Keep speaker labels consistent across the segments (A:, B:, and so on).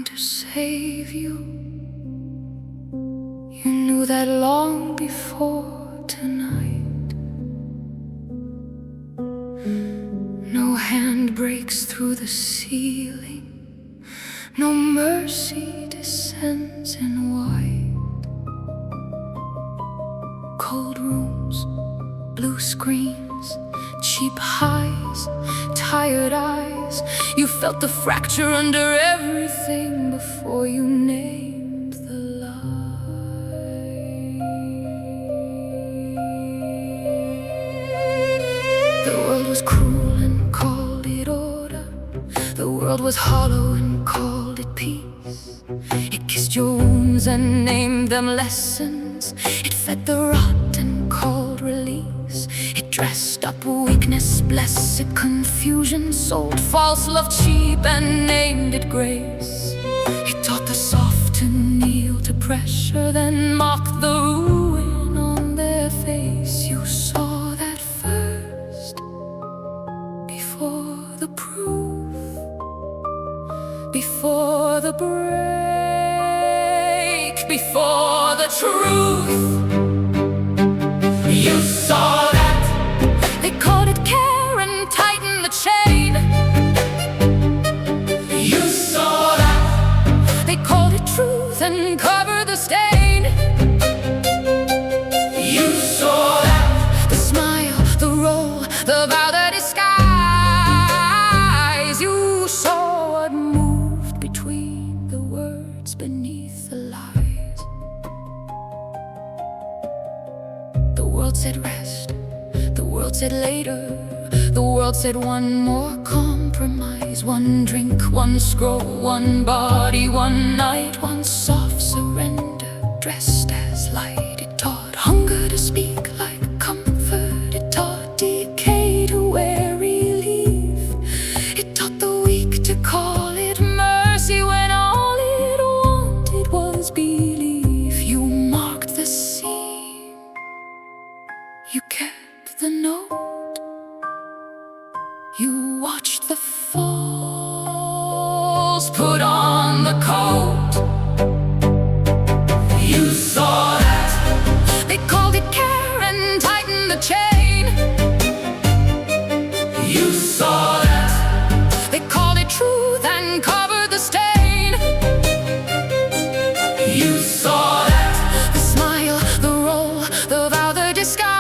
A: trying to save you. You knew that long before tonight. No hand breaks through the ceiling, no mercy descends in white. Cold rooms, blue screens, cheap highs, tired eyes. You felt the fracture under everything before you named the lie. The world was cruel and called it order. The world was hollow and called it peace. It kissed your wounds and named them lessons. It fed the rot and called release. It dressed up weakness, blessed confusion, sold false love cheap and named it grace. It taught the soft to kneel to pressure, then mocked the ruin on their face. You saw that first, before the proof, before the break, before the truth. You saw that. They called it care and tightened the chain. You saw that. They called it truth and covered the stain. You saw that. The smile, the roll, the vow, the disguise. You saw what moved between the words beneath the lies. The world said rest, the world said later. The world said one more compromise. One drink, one scroll, one body, one night. One soft surrender dressed as light. It taught hunger to speak like comfort. It taught decay to wear relief. It taught the weak to call it mercy when all it wanted was belief. You marked the seam, you kept the note. You watched the falls put on the coat. You saw that. They called it care and tightened the chain. You saw that. They called it truth and covered the stain. You saw that. The smile, the roll, the vow, the disguise.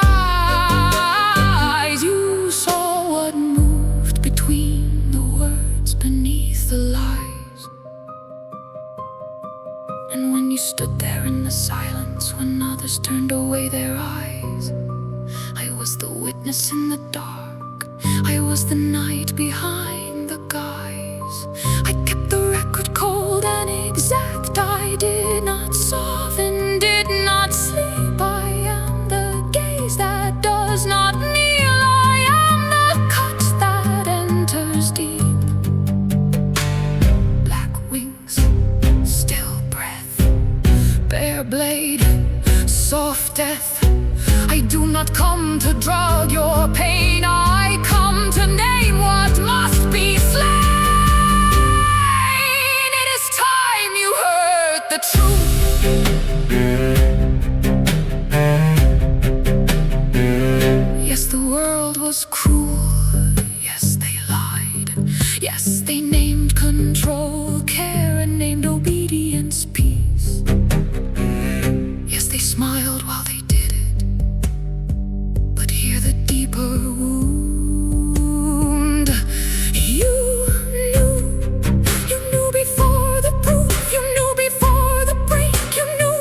A: You saw what moved between the words beneath the lies. And when you stood there in the silence, when others turned away their eyes, I was the witness in the dark. I was the night behind the guise. I kept the record cold and exact. I did not soften, did not sleep. I am the gaze that does not kneel. I am the cut that enters deep. Black wings, still breath, bare blade, soft death. I do not come to drug your pain. I come to name what must be slain. It is time you heard the truth. Yes, the world was cruel. Yes, they lied. Yes, they named control care and named obedience peace. Yes, they smiled while they did it, but hear the deeper wound. You knew before the proof. You knew before the break. You knew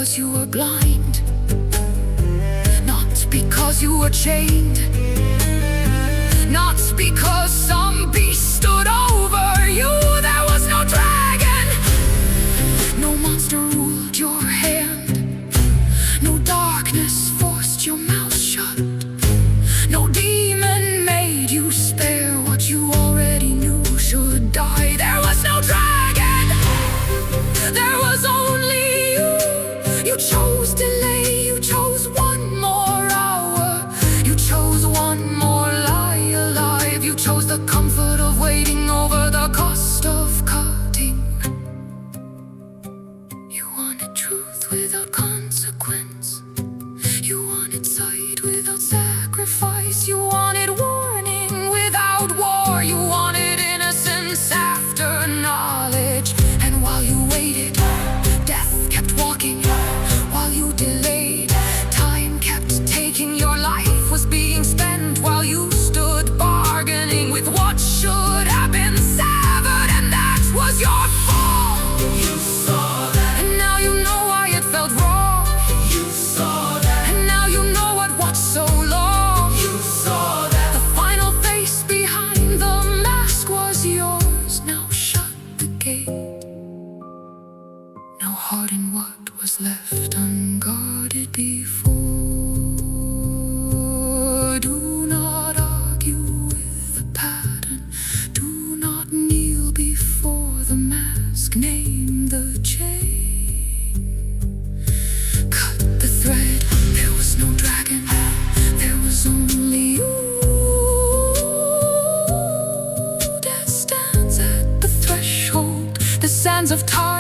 A: because you were blind, not because you were chained, not because some beast stood over you. There was no dragon, no monster ruled your hand, no darkness forced your mouth shut, no demon made you spare what you already knew should die. There was no dragon, there was only you. You chose delay, you chose one more hour, you chose one more lie alive, you chose the comfort of waiting over the cost of cutting. You wanted truth without consequence, you wanted sight without sacrifice, you wanted warning without war, you wanted innocence after knowledge. And while you waited, death kept walking. While you delayed, time kept taking. Your life was being spent while you stood bargaining with what should have been severed, and that was your fault. You saw that, and now you know why it felt wrong. You saw that, and now you know what watched so long. You saw that, the final face behind the mask was yours. Now shut the gate, now harden what was left unguarded before. Do not argue with the pattern, do not kneel before the mask, name the chain, cut the thread. There was no dragon, there was only you. Death stands at the threshold, the sands of time